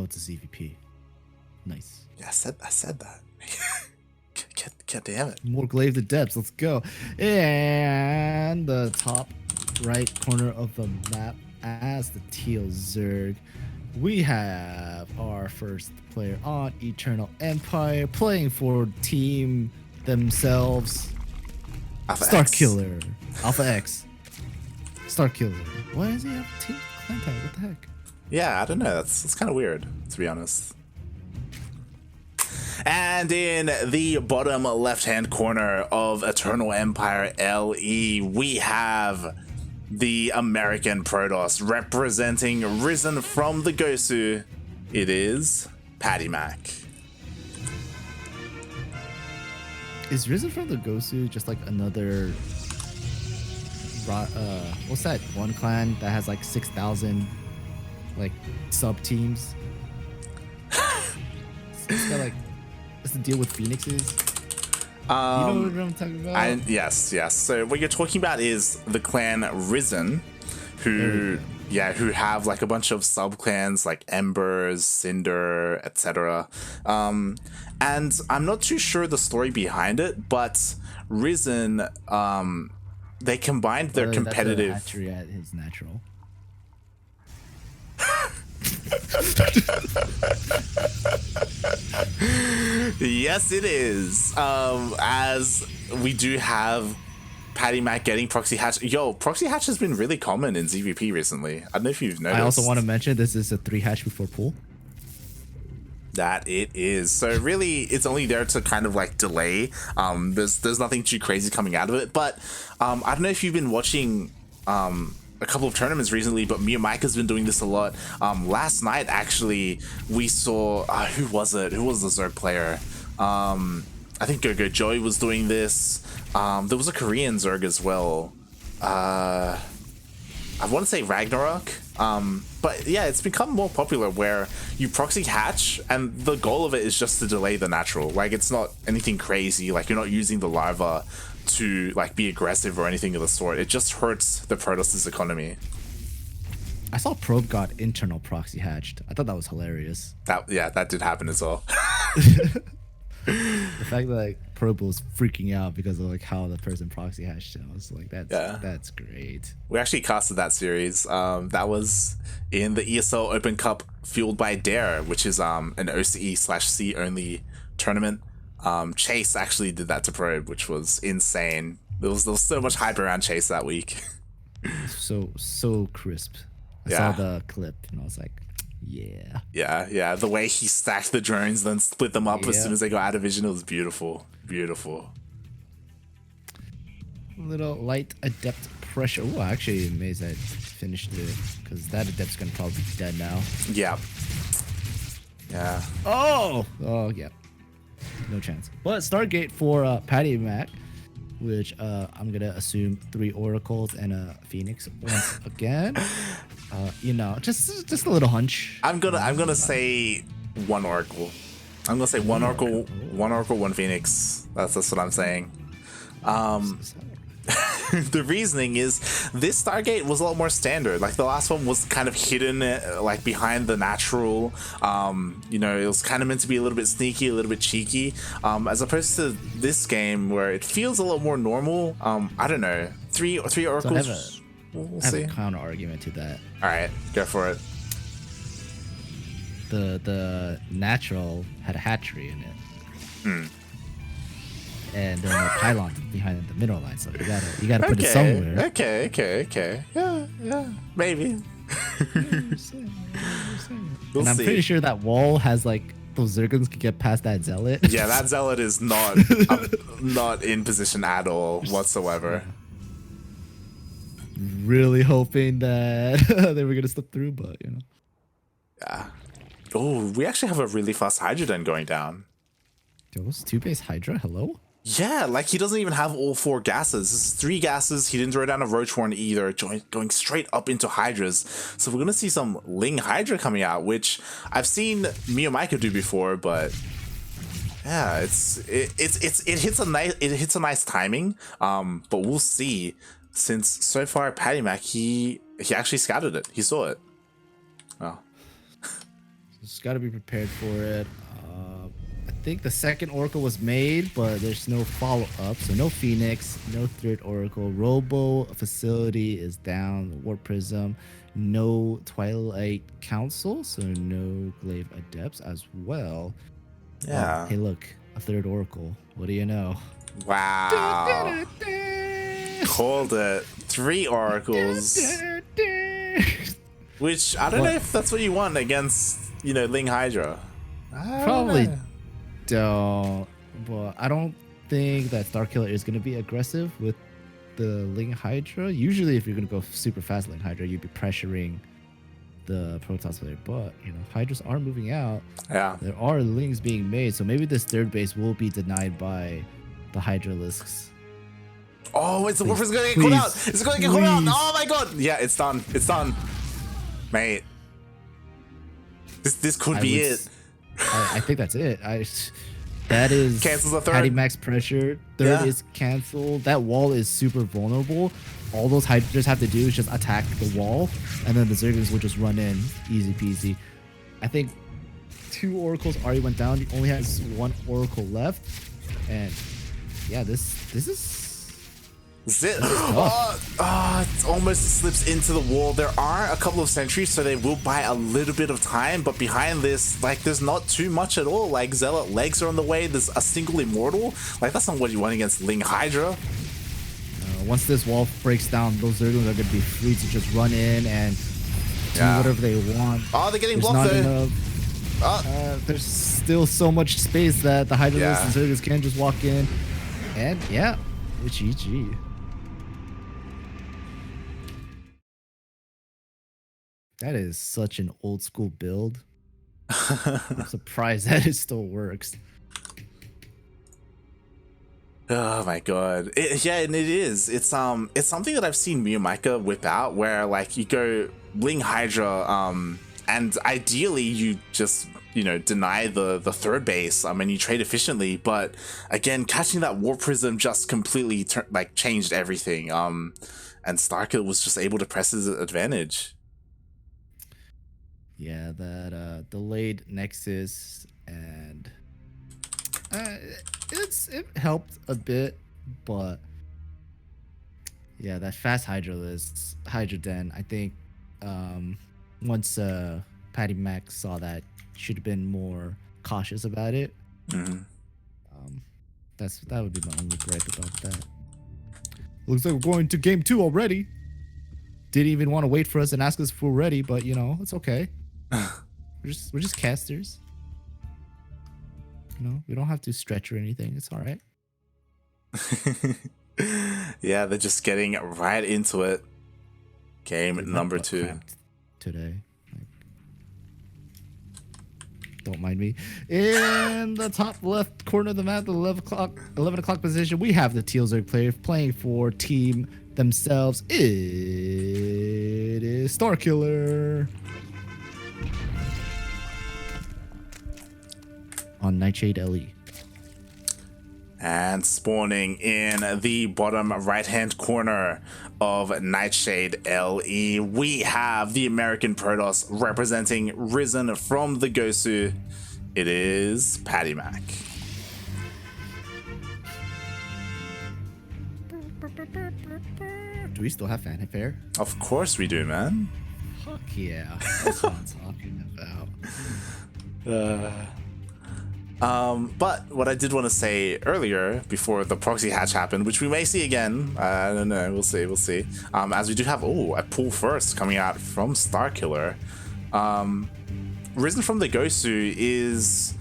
Oh, it's a ZvP. Nice. Yeah, I said that. God damn it. More glaive to depths. Let's go. And the top right corner of the map as the teal Zerg, we have our first player on Eternal Empire playing for team themselves. StarKiller. Alpha X. StarKiller. Why does he have team clan tag? What the heck? Yeah, I don't know. That's kind of weird, to be honest. And in the bottom left-hand corner of Eternal Empire LE, we have the American Protoss representing Risen from the Gosu. It is PattyMac. Is Risen from the Gosu just like another what's that one clan that has like 6,000 like sub teams? It's got like, what's the deal with Phoenixes? You know what I'm talking about? Yes. So what you're talking about is the clan Risen, who have like a bunch of sub clans like Embers, Cinder, etc. And I'm not too sure the story behind it, but Risen, they combined their competitive. That's hatchery at his natural. Yes, it is. As we do have PattyMac getting proxy hatch. Yo, proxy hatch has been really common in ZvP recently. I don't know if you've noticed. I also want to mention this is a 3 hatch before pool. That it is. So really, it's only there to kind of like delay. There's nothing too crazy coming out of it. But I don't know if you've been watching a couple of tournaments recently, but me and Mike has been doing this a lot. Last night, actually, we saw who was it? Who was the Zerg player? I think Go Joey was doing this. There was a Korean Zerg as well. I want to say Ragnarok. But yeah, it's become more popular where you proxy hatch and the goal of it is just to delay the natural. Like, it's not anything crazy. Like, you're not using the larva to like be aggressive or anything of the sort. It just hurts the Protoss' economy. I saw Probe got internal proxy hatched. I thought that was hilarious. That did happen as well. The fact that like Probe was freaking out because of like how the person proxy hatched it, I was like, that's great. We actually casted that series. That was in the ESL Open Cup fueled by Dare, which is an OCE/C only tournament. Chase actually did that to Probe, which was insane. There was so much hype around Chase that week. so crisp. I saw the clip and I was like, yeah. The way he stacked the drones, then split them up as soon as they got out of vision, it was beautiful. Little light adept pressure. Oh, I actually amazed I finished it because that adept's gonna probably be dead now. Yeah. Oh yeah. No chance. But Stargate for PattyMac, which I'm gonna assume 3 oracles and a phoenix once again. Just a little hunch. I'm gonna say 1 oracle. I'm gonna say 1 oracle, 1 phoenix. That's what I'm saying. The reasoning is this Stargate was a lot more standard. Like the last one was kind of hidden like behind the natural. It was kind of meant to be a little bit sneaky, a little bit cheeky, as opposed to this game where it feels a lot more normal. I don't know, three oracles. We'll see. I have a counter argument to that. All right, go for it. The natural had a hatchery in it. And then a pylon behind the mineral line, so you gotta put it somewhere. Okay. Yeah, maybe. We'll I'm pretty sure that wall has like those Zergons could get past that zealot. Yeah, that zealot is not not in position at all whatsoever. Really hoping that they were gonna slip through, but Yeah. Oh, we actually have a really fast Hydra Den going down. Those 2-base Hydra, hello? Yeah, like he doesn't even have all 4 gases. This is 3 gases. He didn't throw down a Roach Horn either, going straight up into Hydras. So we're gonna see some Ling Hydra coming out, which I've seen Mio Micah do before, but yeah, it hits a nice timing. But we'll see. Since so far PattyMac, he actually scouted it. He saw it. Oh. Just got to be prepared for it. I think the second Oracle was made, but there's no follow-up. So no Phoenix, no third Oracle. Robo facility is down. Warp Prism. No Twilight Council, so no Glaive Adepts as well. Yeah. Hey, look, a third Oracle. What do you know? Wow. Called it. 3 oracles. Which I don't know if that's what you want against, you know, Ling Hydra. Probably don't. But I don't think that StarKiller is going to be aggressive with the Ling Hydra. Usually, if you're going to go super fast Ling Hydra, you'd be pressuring the Protoss player. But, you know, Hydras are moving out. Yeah. There are Lings being made. So maybe this third base will be denied by the Hydralisks. Oh, it's the Warp is going to get caught out. It's going to get caught out. Oh my god. Yeah, it's done. It's done. Mate. This could be it. I think that's it. That is cancels the third. PattyMac's pressure. Third is canceled. That wall is super vulnerable. All those Hydras have to do is just attack the wall, and then the Zerglings will just run in. Easy peasy. I think 2 Oracles already went down. He only has 1 Oracle left. And yeah, this is... It almost slips into the wall. There are a couple of sentries, so they will buy a little bit of time, but behind this, like, there's not too much at all. Like, Zealot legs are on the way. There's a single immortal. Like, that's not what you want against Ling Hydra. Once this wall breaks down, those Zerglings are going to be free to just run in and do whatever they want. Oh, they're getting blocked though. There's still so much space that the Hydralisks and Zerglings can just walk in. And yeah, it's GG. That is such an old school build. I'm surprised that it still works. Oh my god. Yeah, and it is. It's something that I've seen me and Micah whip out, where like you go Ling Hydra, and ideally you just, you know, deny the third base, and you trade efficiently, but again, catching that Warp Prism just completely changed everything. And StarKiller was just able to press his advantage. Yeah, that delayed Nexus, and it helped a bit, but yeah, that fast Hydra Den, I think once PattyMac saw that, should have been more cautious about it. Mm-hmm. That would be my only gripe about that. Looks like we're going to game 2 already. Didn't even want to wait for us and ask us if we're ready, but you know, it's okay. We're just casters. You know, we don't have to stretch or anything. It's all right. Yeah, they're just getting right into it. Game number 2 today. Don't mind me. In the top left corner of the map, the 11 o'clock position, we have the Teal Zerg player playing for team themselves. It is StarKiller on Nightshade LE. And spawning in the bottom right-hand corner of Nightshade LE, we have the American Protoss representing Risen from the Gosu. It is PattyMac. Do we still have fanfare? Of course we do, man. Fuck yeah. That's what I'm talking about. But what I did want to say earlier, before the proxy hatch happened, which we may see again, I don't know, we'll see. As we do have, a pull first coming out from StarKiller. Risen from the Gosu is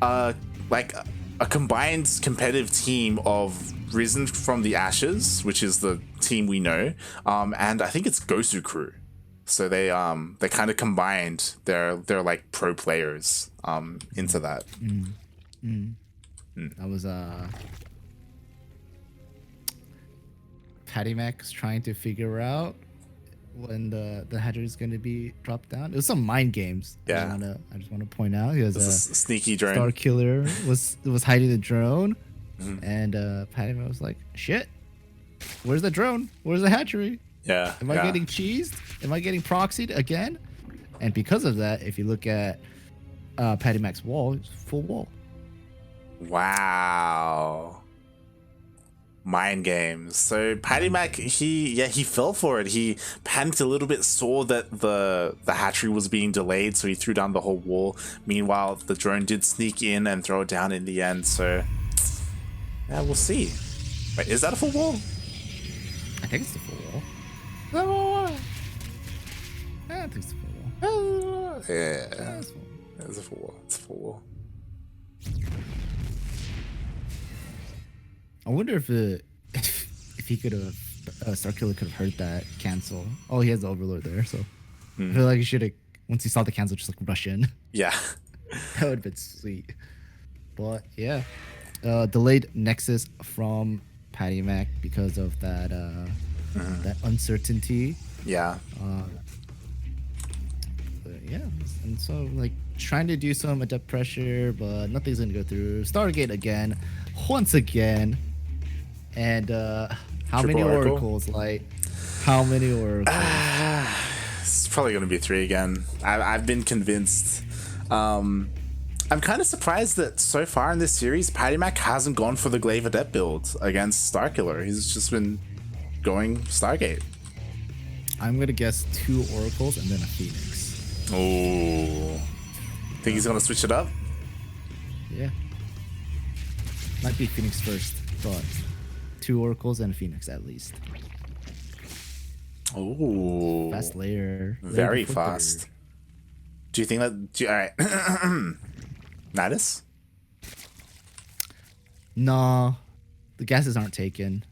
like a combined competitive team of Risen from the Ashes, which is the team we know, and I think it's Gosu Crew. So they kind of combined their like pro players into that. That was PattyMac trying to figure out when the Hydra is going to be dropped down. It was some mind games. Yeah. I just want to point out, he was a sneaky drone. StarKiller was hiding the drone, and PattyMac was like, "Shit, where's the drone? Where's the hatchery? Yeah. Am I getting cheesed? Am I getting proxied again?" And because of that, if you look at PattyMac's wall, full wall. Wow. Mind games. So PattyMac, he fell for it. He panicked a little bit, saw that the hatchery was being delayed, so he threw down the whole wall. Meanwhile, the drone did sneak in and throw it down in the end. So yeah, we'll see. Wait, is that a full wall? I think it's the full wall. Yeah, I think it's the full wall. Yeah, it's a full wall. It's a full wall. I wonder if he could have StarKiller could have heard that cancel. Oh, he has the Overlord there, so I feel like he should have, once he saw the cancel, just like rush in. Yeah, that would have been sweet. But yeah, delayed Nexus from PattyMac because of that that uncertainty. Yeah. But yeah, and so like trying to do some adept pressure, but nothing's gonna go through. Stargate again, once again. And how many oracles, Light? How many oracles? It's probably going to be 3 again. I've been convinced. I'm kind of surprised that so far in this series, PattyMac hasn't gone for the Glaive Adept build against StarKiller. He's just been going Stargate. I'm going to guess 2 oracles and then a Phoenix. Oh. Think he's going to switch it up? Yeah. Might be Phoenix first, but 2 oracles and a Phoenix at least. Oh, fast layer. Very fast. Do you think that? All right, Nidus? No, the gases aren't taken.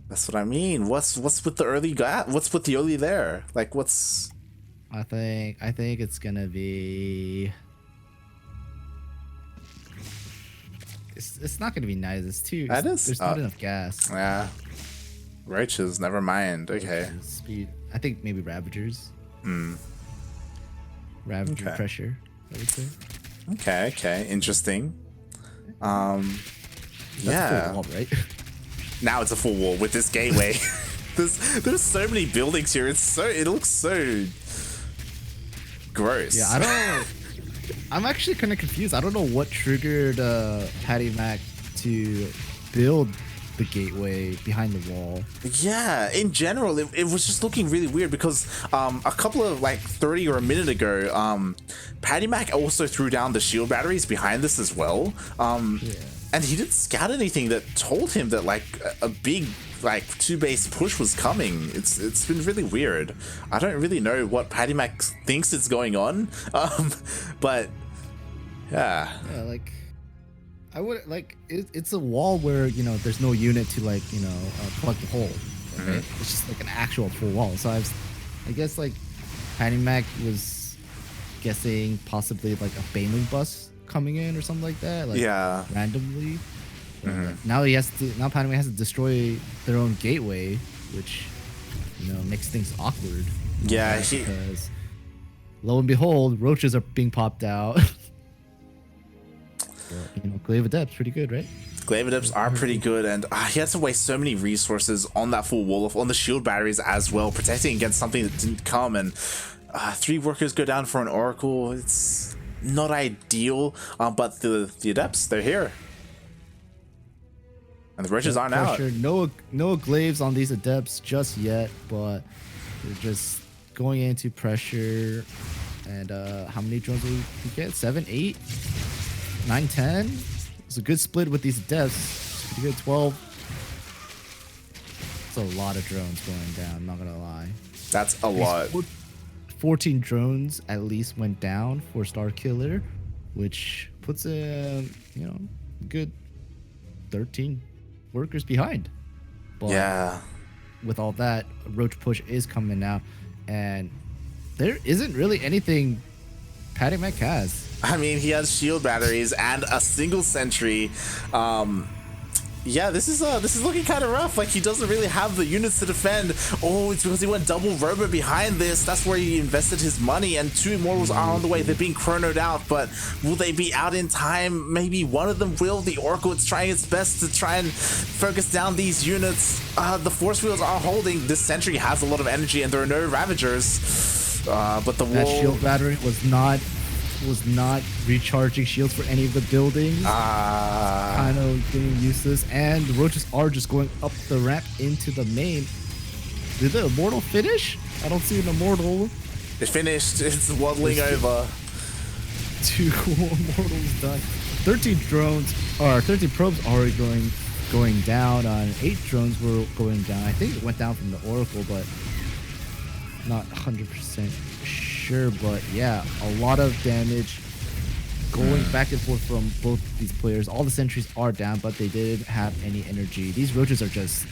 That's what I mean. What's with the early What's with the early there? Like, what's? I think it's gonna be. It's not gonna be nice. It's too. There's not enough gas. Yeah. Roaches. Never mind. Okay. Speed. I think maybe Ravagers. Ravager pressure, I would say. Okay. Interesting. That's a full wall, right? Now it's a full wall with this gateway. there's so many buildings here. It looks so gross. Yeah, I'm actually kind of confused. I don't know what triggered PattyMac to build the gateway behind the wall. Yeah, in general, it was just looking really weird because a couple of 30 or a minute ago, PattyMac also threw down the shield batteries behind this as well. And he didn't scout anything that told him that a big 2-base push was coming. It's been really weird. I don't really know what PattyMac thinks is going on. But yeah. Yeah, I would it's a wall where there's no unit to plug the hole. Right? It's just an actual full wall. So I guess PattyMac was guessing possibly a Baneling bus coming in or something like that. Randomly. Now PattyMac has to destroy their own gateway, which makes things awkward. Yeah, because lo and behold, roaches are being popped out. Glaive Adept's pretty good, right? Glaive Adepts are pretty good, and he had to waste so many resources on that full wall, on the shield batteries as well, protecting against something that didn't come, and 3 workers go down for an Oracle. It's not ideal, but the Adepts, they're here. And the roaches aren't out. No glaives on these Adepts just yet, but they're just going into pressure. And how many drones will we get? 7, 8? 9, 10. It's a good split with these Adepts. Pretty good. 12. It's a lot of drones going down, I'm not gonna lie. That's a lot. 14 drones at least went down for StarKiller, which puts a good 13 workers behind. But yeah, with all that, roach push is coming now, and there isn't really anything PattyMac has. I mean, he has shield batteries and a single sentry. Yeah, this is looking kind of rough. He doesn't really have the units to defend. Oh, it's because he went double robo behind this. That's where he invested his money, and 2 immortals are on the way. They're being chronoed out, but will they be out in time? Maybe one of them will. The Oracle is trying its best to try and focus down these units. The force wheels are holding. This sentry has a lot of energy, and there are no Ravagers. But the wall... That shield battery was not was not recharging shields for any of the buildings. Kind of getting useless. And the roaches are just going up the ramp into the main. Did the immortal finish? I don't see an immortal. It finished. It's waddling over. 2 immortals done. 13 drones, or 13 probes already going down. 8 drones were going down. I think it went down from the Oracle, but not 100% sure. But yeah, a lot of damage going back and forth from both these players. All the sentries are down, but they didn't have any energy. These roaches are just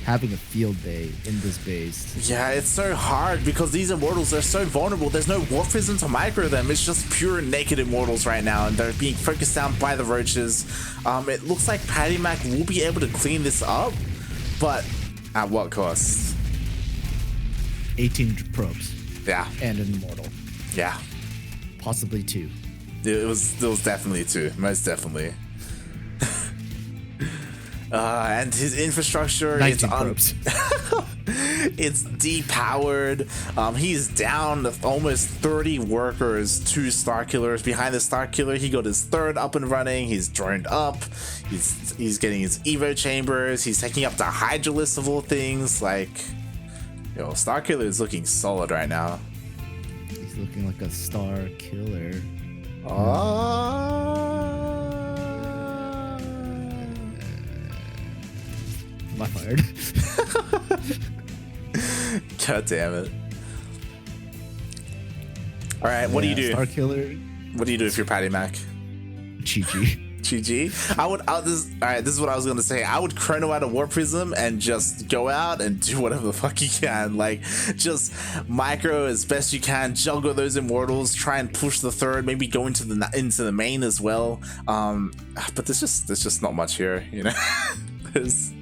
having a field day in this base. Yeah, it's so hard because these immortals are so vulnerable. There's no warp prism to micro them. It's just pure naked immortals right now, and they're being focused down by the roaches. It looks like PattyMac will be able to clean this up, but at what cost? 18 probes. Yeah. And an immortal. Yeah. Possibly 2. It was definitely 2, most definitely. And his infrastructure is it's depowered. He's down almost 30 workers to StarKillers. Behind the StarKiller, he got his 3rd up and running. He's droned up. He's getting his Evo chambers. He's taking up the Hydralisk of all things. Like, yo, StarKiller is looking solid right now. He's looking like a StarKiller. Am I fired? God damn it. Alright, what do you do? StarKiller. What do you do if you're PattyMac? GG. GG? Alright, this is what I was gonna say. I would chrono out a Warp Prism and just go out and do whatever the fuck you can. Like, just micro as best you can, juggle those immortals, try and push the 3rd, maybe go into the main as well. But there's just not much here, you know? It's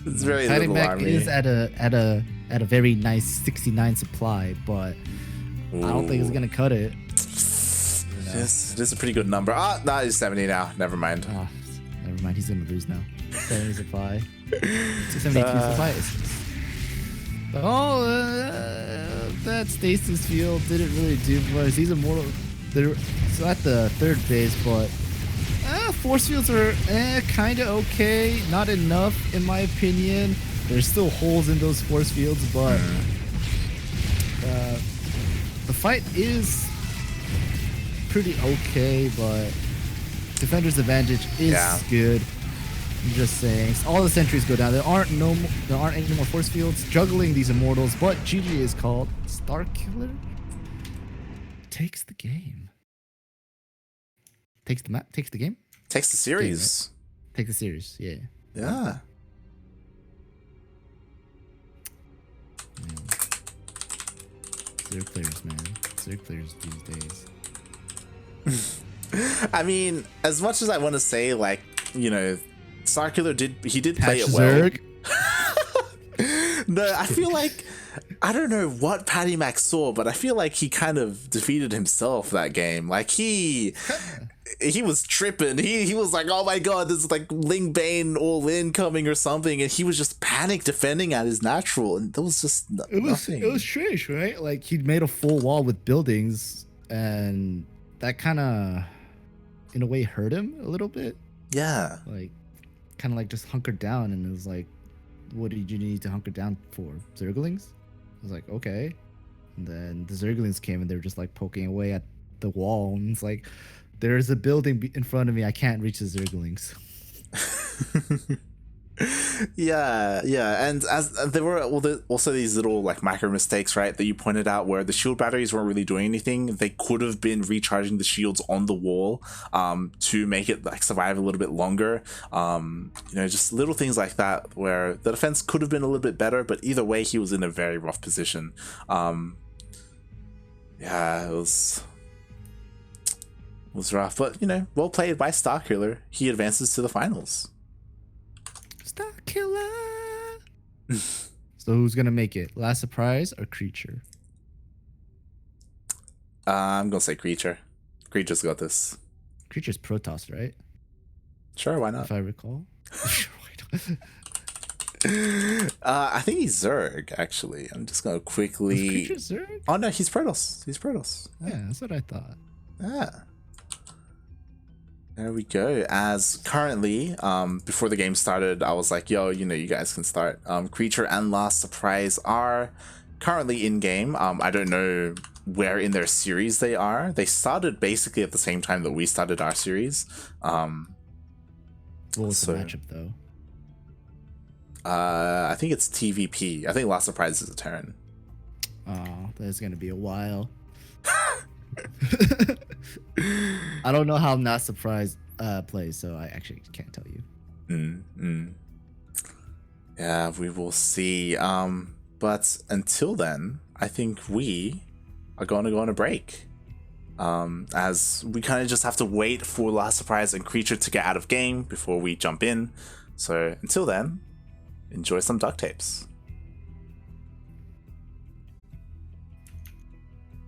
very little army. Is at a very nice 69 supply, but I don't think it's gonna cut it. Yes, it is a pretty good number. No, he's 70 now. Never mind. Never mind. He's gonna lose now. 70 supply. 272 supply. That stasis field didn't really do much. These immortals, they're so at the 3rd base, but force fields are kind of okay. Not enough, in my opinion. There's still holes in those force fields, but the fight is pretty okay. But defender's advantage is good. I'm just saying. All the sentries go down. There aren't any more force fields juggling these immortals. But GG is called. StarKiller takes the game. Takes the map. Takes the game. Takes the series. Take the series, yeah. Yeah. Zerg players, man. Zerg players these days. I mean, as much as I want to say, like, you know, StarKiller did play it well. Zerg. No, I feel like, I don't know what PattyMac saw, but I feel like he kind of defeated himself that game. Like, he was tripping. He was like, oh my god, this is like Ling Bane all in coming or something, and he was just panic defending at his natural, and there was just nothing. It was strange, right? Like, he'd made a full wall with buildings, and that kind of, in a way, hurt him a little bit. Yeah. Like, kind of like just hunkered down, and it was like, what did you need to hunker down for? Zerglings? I was like, okay. And then the Zerglings came, and they were just like poking away at the wall, and it's like, there's a building in front of me. I can't reach the Zerglings. Yeah, and as there were also these little like micro mistakes, right, that you pointed out, where the shield batteries weren't really doing anything. They could have been recharging the shields on the wall to make it like survive a little bit longer. You know, just little things like that where the defense could have been a little bit better, but either way, he was in a very rough position. Yeah, it was rough, but you know, well played by StarKiller. He advances to the finals. StarKiller. So who's gonna make it? Last surprise or creature? I'm gonna say creature. Creature's got this. Creature's Protoss, right? Sure, why not? If I recall. I think he's Zerg, actually. I'm just gonna quickly. Is Creature Zerg? Oh no, he's Protoss. He's Protoss. Yeah, that's what I thought. Yeah. There we go. As currently, before the game started, I was like, yo, you guys can start. Creature and Last Surprise are currently in game. I don't know where in their series they are. They started basically at the same time that we started our series. What was the matchup though? I think it's TVP. I think Last Surprise is a Terran. Oh, that's gonna be a while. I don't know how Not Surprised plays, so I actually can't tell you. Yeah, we will see. But until then, I think we are going to go on a break. As we kind of just have to wait for Last Surprise and Creature to get out of game before we jump in. So until then, enjoy some duct tapes.